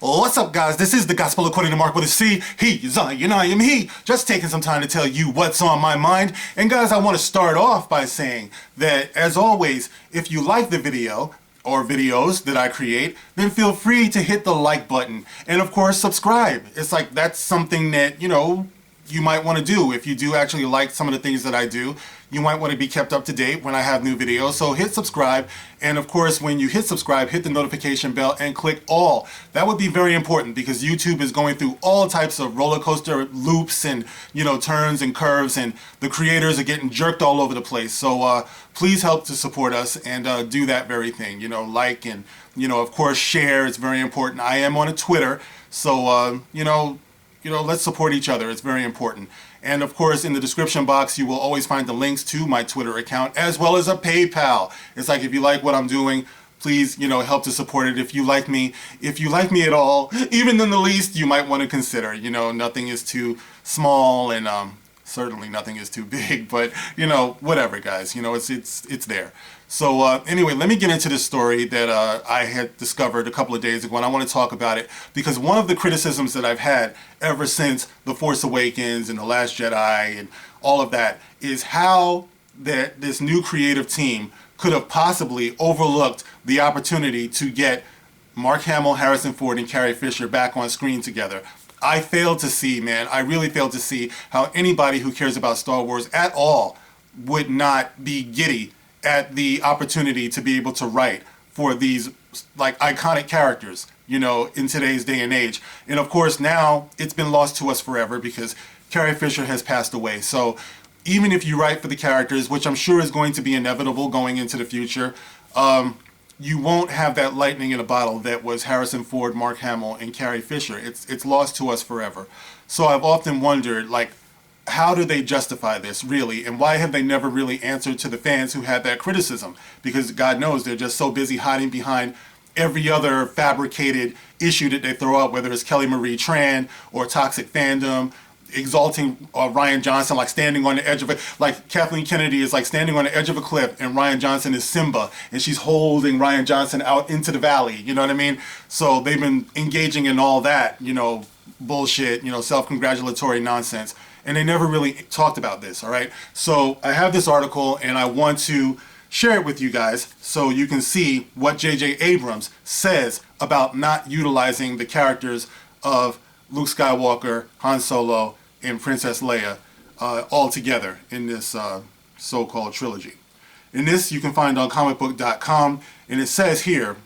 What's up, guys? This is the Gospel According to Mark with a C. He is I, and I am he. Just taking some time to tell you what's on my mind. And guys, I want to start off by saying that, as always, if you like the video or videos that I create, then feel free to hit the like button. And of course, subscribe. It's like that's something that, you might want to do. If you do actually like some of the things that I do, you might want to be kept up to date when I have new videos. So hit subscribe. And of course, when you hit subscribe, hit the notification bell and click all. That would be very important because YouTube is going through all types of roller coaster loops and, turns and curves, and the creators are getting jerked all over the place. So please help to support us and do that very thing. Like and, of course, share. It's very important. I am on a Twitter. So, let's support each other. It's very important. And of course, in the description box, you will always find the links to my Twitter account as well as a PayPal. It's like, if you like what I'm doing, please, help to support it. If you like me at all, even in the least, you might want to consider. Nothing is too small, and certainly nothing is too big. But whatever, guys. It's there. So anyway, let me get into this story that I had discovered a couple of days ago, and I want to talk about it because one of the criticisms that I've had ever since The Force Awakens and The Last Jedi and all of that is how that this new creative team could have possibly overlooked the opportunity to get Mark Hamill, Harrison Ford, and Carrie Fisher back on screen together. I failed to see, man, I really failed to see how anybody who cares about Star Wars at all would not be giddy at the opportunity to be able to write for these like iconic characters, in today's day and age. And of course, now it's been lost to us forever because Carrie Fisher has passed away. So even if you write for the characters, which I'm sure is going to be inevitable going into the future, you won't have that lightning in a bottle that was Harrison Ford, Mark Hamill, and Carrie Fisher. It's lost to us forever. So I've often wondered, how do they justify this, really? And why have they never really answered to the fans who had that criticism? Because God knows they're just so busy hiding behind every other fabricated issue that they throw up, whether it's Kelly Marie Tran or toxic fandom, exalting Ryan Johnson, like standing on the edge of it. Like Kathleen Kennedy is like standing on the edge of a cliff and Ryan Johnson is Simba and she's holding Ryan Johnson out into the valley. You know what I mean? So they've been engaging in all that, bullshit, self-congratulatory nonsense. And they never really talked about this, all right? So I have this article, and I want to share it with you guys so you can see what J.J. Abrams says about not utilizing the characters of Luke Skywalker, Han Solo, and Princess Leia all together in this so-called trilogy. And this you can find on comicbook.com, and it says here,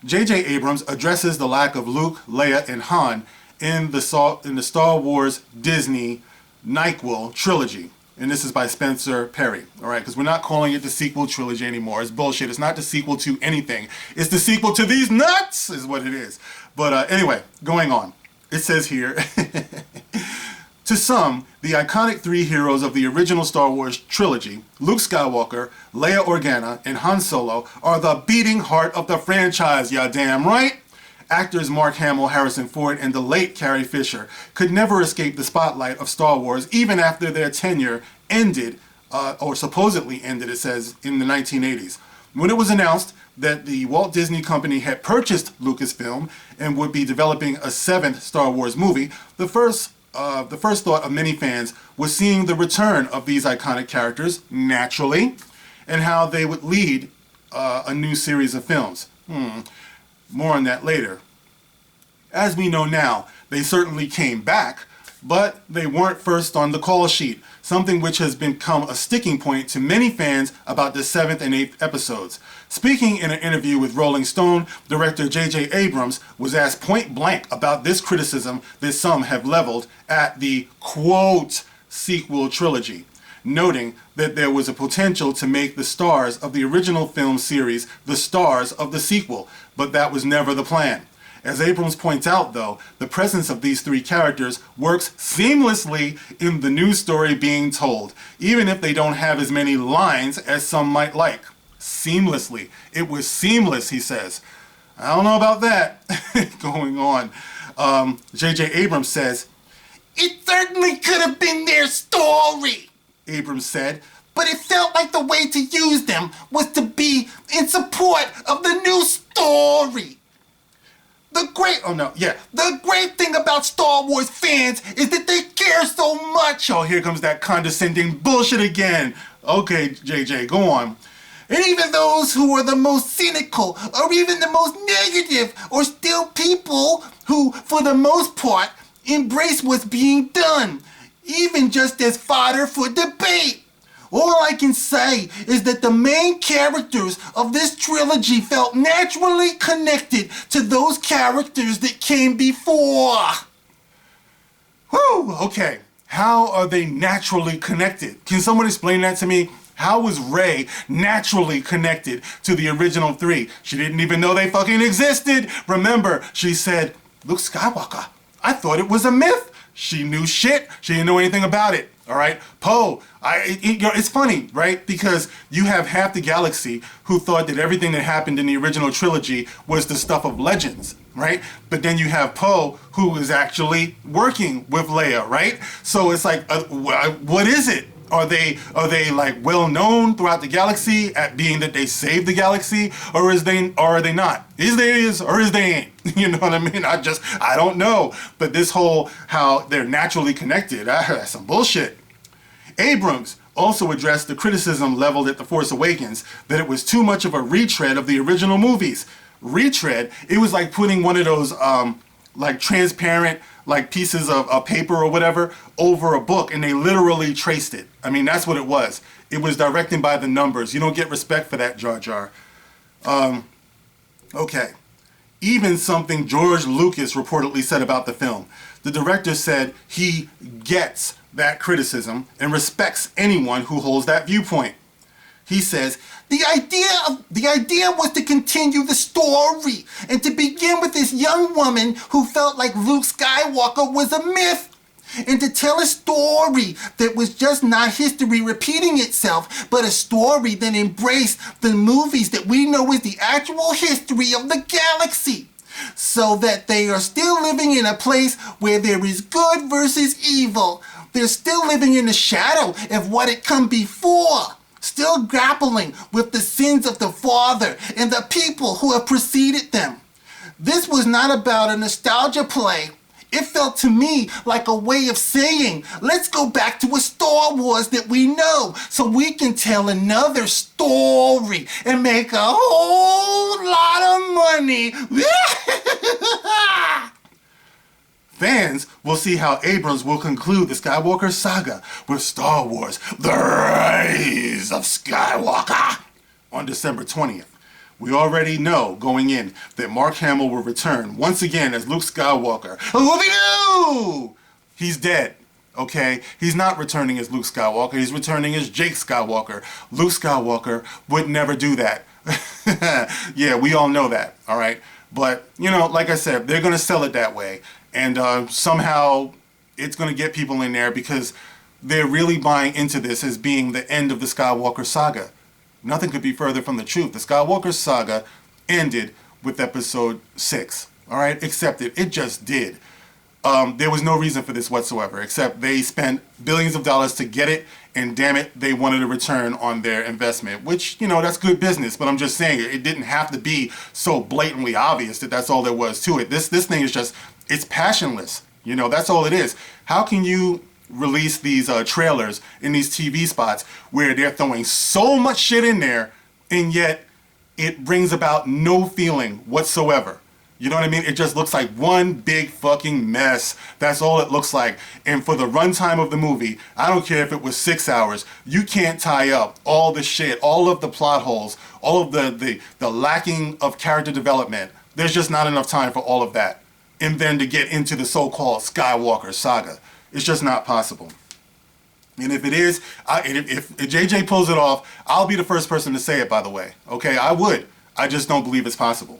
J.J. Abrams addresses the lack of Luke, Leia, and Han in the Star Wars Disney NyQuil trilogy. And this is by Spencer Perry, all right? Because we're not calling it the sequel trilogy anymore. It's bullshit. It's not the sequel to anything. It's the sequel to these nuts is what it is. But anyway, going on. It says here, to some, the iconic three heroes of the original Star Wars trilogy, Luke Skywalker, Leia Organa, and Han Solo, are the beating heart of the franchise, ya damn right. Actors Mark Hamill, Harrison Ford, and the late Carrie Fisher could never escape the spotlight of Star Wars even after their tenure ended, or supposedly ended, it says, in the 1980s. When it was announced that the Walt Disney Company had purchased Lucasfilm and would be developing a seventh Star Wars movie, the first thought of many fans was seeing the return of these iconic characters, naturally, and how they would lead a new series of films. More on that later. As we know now, they certainly came back, but they weren't first on the call sheet, something which has become a sticking point to many fans about the 7th and 8th episodes. Speaking in an interview with Rolling Stone, director J.J. Abrams was asked point blank about this criticism that some have leveled at the, quote, sequel trilogy, noting that there was a potential to make the stars of the original film series the stars of the sequel, but that was never the plan. As Abrams points out, though, the presence of these three characters works seamlessly in the new story being told, even if they don't have as many lines as some might like. Seamlessly. It was seamless, he says. I don't know about that. Going on. J.J. Abrams says, "It certainly could have been their story," Abrams said, "but it felt like the way to use them was to be in support of the new story. The great thing about Star Wars fans is that they care so much. Oh, here comes that condescending bullshit again. Okay, JJ, go on. And even those who are the most cynical or even the most negative are still people who, for the most part, embrace what's being done, even just as fodder for debate. All I can say is that the main characters of this trilogy felt naturally connected to those characters that came before. Whew, okay. How are they naturally connected? Can someone explain that to me? How was Rey naturally connected to the original three? She didn't even know they fucking existed. Remember, she said, Luke Skywalker, I thought it was a myth. She knew shit. She didn't know anything about it. All right, Poe. It's funny, right? Because you have half the galaxy who thought that everything that happened in the original trilogy was the stuff of legends, right? But then you have Poe, who is actually working with Leia, right? So it's like, what is it? Are they like well known throughout the galaxy at being that they saved the galaxy, or are they not? Is or is they ain't? You know what I mean? I don't know. But this whole how they're naturally connected, that's some bullshit. Abrams also addressed the criticism leveled at The Force Awakens that it was too much of a retread of the original movies. Retread? It was like putting one of those like transparent like pieces of paper or whatever over a book, and they literally traced it. I mean, that's what it was. It was directing by the numbers. You don't get respect for that, Jar Jar. Okay. Even something George Lucas reportedly said about the film. The director said he gets that criticism and respects anyone who holds that viewpoint. He says, the idea was to continue the story and to begin with this young woman who felt like Luke Skywalker was a myth, and to tell a story that was just not history repeating itself, but a story that embraced the movies that we know is the actual history of the galaxy, so that they are still living in a place where there is good versus evil. They're still living in the shadow of what had come before, still grappling with the sins of the father and the people who have preceded them. This was not about a nostalgia play. It felt to me like a way of saying, let's go back to a Star Wars that we know so we can tell another story and make a whole lot of money. Fans will see how Abrams will conclude the Skywalker saga with Star Wars: The Rise of Skywalker on December 20th. We already know going in that Mark Hamill will return once again as Luke Skywalker. Whoopie-doo! He's dead, okay? He's not returning as Luke Skywalker. He's returning as Jake Skywalker. Luke Skywalker would never do that. Yeah, we all know that, all right? But, you know, like I said, they're going to sell it that way. And somehow it's going to get people in there because they're really buying into this as being the end of the Skywalker saga. Nothing could be further from the truth. The Skywalker saga ended with episode 6, all right? Except it just did. There was no reason for this whatsoever, except they spent billions of dollars to get it, and damn it, they wanted a return on their investment, which, you know, that's good business, but I'm just saying it didn't have to be so blatantly obvious that that's all there was to it. This thing is just, it's passionless, you know, that's all it is. How can you release these trailers in these TV spots where they're throwing so much shit in there, and yet it brings about no feeling whatsoever? You know what I mean? It just looks like one big fucking mess. That's all it looks like. And for the runtime of the movie, I don't care if it was 6 hours, you can't tie up all the shit, all of the plot holes, all of the lacking of character development. There's just not enough time for all of that. And then to get into the so-called Skywalker saga. It's just not possible. And if it is, if JJ pulls it off, I'll be the first person to say it, by the way. Okay, I would. I just don't believe it's possible.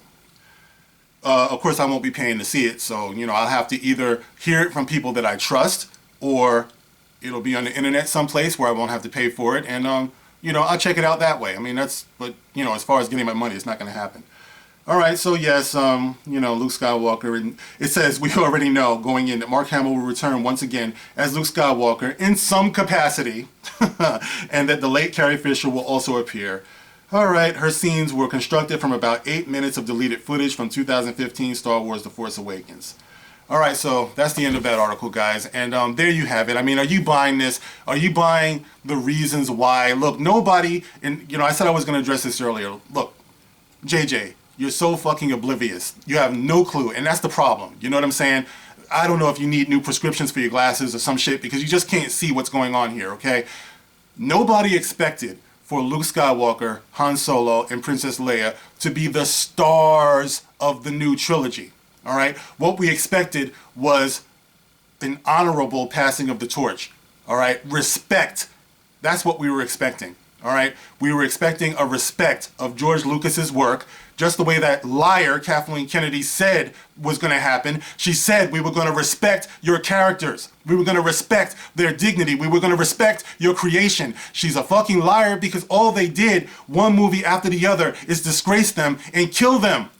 Of course, I won't be paying to see it, so, you know, I'll have to either hear it from people that I trust, or it'll be on the internet someplace where I won't have to pay for it, and, you know, I'll check it out that way. I mean, but, you know, as far as getting my money, it's not going to happen. All right, so yes, you know, Luke Skywalker, and it says we already know going in that Mark Hamill will return once again as Luke Skywalker in some capacity, and that the late Carrie Fisher will also appear. Alright, her scenes were constructed from about 8 minutes of deleted footage from 2015 Star Wars The Force Awakens. Alright, so that's the end of that article, guys. And there you have it. I mean, are you buying this? Are you buying the reasons why? Look, nobody, and I said I was going to address this earlier. Look, JJ, you're so fucking oblivious. You have no clue, and that's the problem. You know what I'm saying? I don't know if you need new prescriptions for your glasses or some shit, because you just can't see what's going on here, okay? Nobody expected for Luke Skywalker, Han Solo, and Princess Leia to be the stars of the new trilogy. All right? What we expected was an honorable passing of the torch. All right? Respect. That's what we were expecting. All right? We were expecting a respect of George Lucas's work, just the way that liar Kathleen Kennedy said was going to happen. She said we were going to respect your characters. We were going to respect their dignity. We were going to respect your creation. She's a fucking liar because all they did, one movie after the other, is disgrace them and kill them.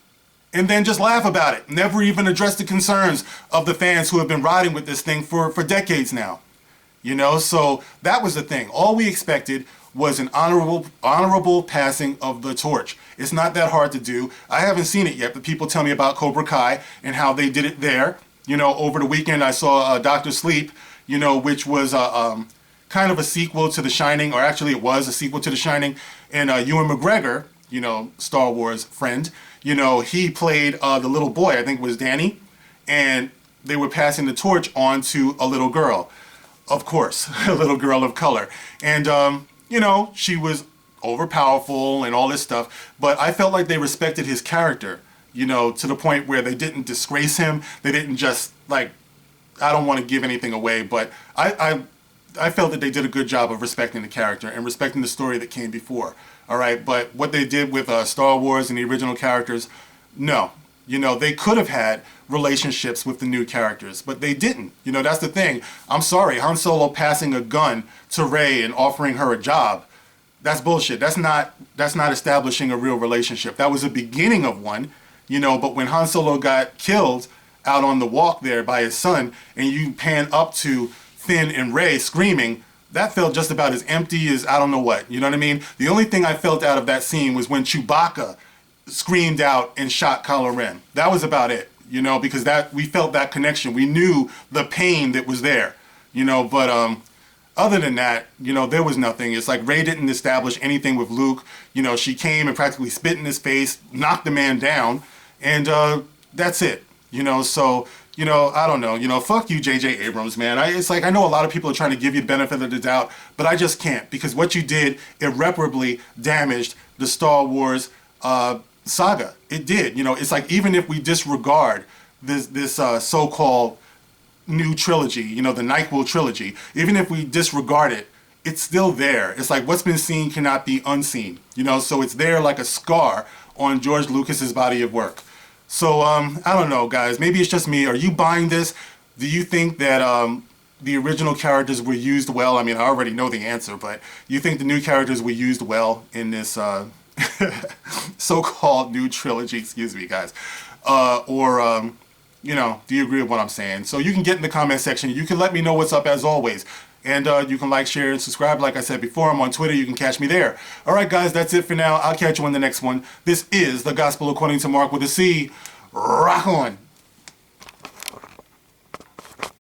And then just laugh about it. Never even address the concerns of the fans who have been riding with this thing for decades now. So that was the thing. All we expected was an honorable passing of the torch. It's not that hard to do. I haven't seen it yet, but people tell me about Cobra Kai and how they did it there. Over the weekend I saw Dr. Sleep, which was kind of a sequel to The Shining, or actually it was a sequel to The Shining. And Ewan McGregor, Star Wars friend, he played the little boy, I think it was Danny, and they were passing the torch on to a little girl. Of course, a little girl of color. And, she was overpowerful and all this stuff, but I felt like they respected his character, to the point where they didn't disgrace him. They didn't just, I don't want to give anything away, but I felt that they did a good job of respecting the character and respecting the story that came before. All right, but what they did with Star Wars and the original characters, no. They could have had relationships with the new characters, but they didn't. That's the thing. I'm sorry, Han Solo passing a gun to Rey and offering her a job, that's bullshit. That's not establishing a real relationship. That was the beginning of one, but when Han Solo got killed out on the walk there by his son, and you pan up to Finn and Rey screaming, that felt just about as empty as I don't know what. You know what I mean? The only thing I felt out of that scene was when Chewbacca screamed out and shot Kylo Ren. That was about it, because we felt that connection. We knew the pain that was there, but other than that, there was nothing. It's like Rey didn't establish anything with Luke. She came and practically spit in his face, knocked the man down, and that's it. So, I don't know. Fuck you, J.J. Abrams, man. It's like I know a lot of people are trying to give you the benefit of the doubt, but I just can't, because what you did irreparably damaged the Star Wars saga. It did. It's like even if we disregard this so-called new trilogy, the NyQuil trilogy, even if we disregard it, it's still there. It's like what's been seen cannot be unseen. So it's there like a scar on George Lucas's body of work. So I don't know, guys. Maybe it's just me. Are you buying this? Do you think that the original characters were used well? I mean, I already know the answer, but you think the new characters were used well in this so-called new trilogy? Excuse me, guys. Do you agree with what I'm saying? So you can get in the comment section. You can let me know what's up as always. And you can like, share, and subscribe. Like I said before, I'm on Twitter. You can catch me there. All right, guys, that's it for now. I'll catch you on the next one. This is The Gospel According to Mark with a C. Rock on.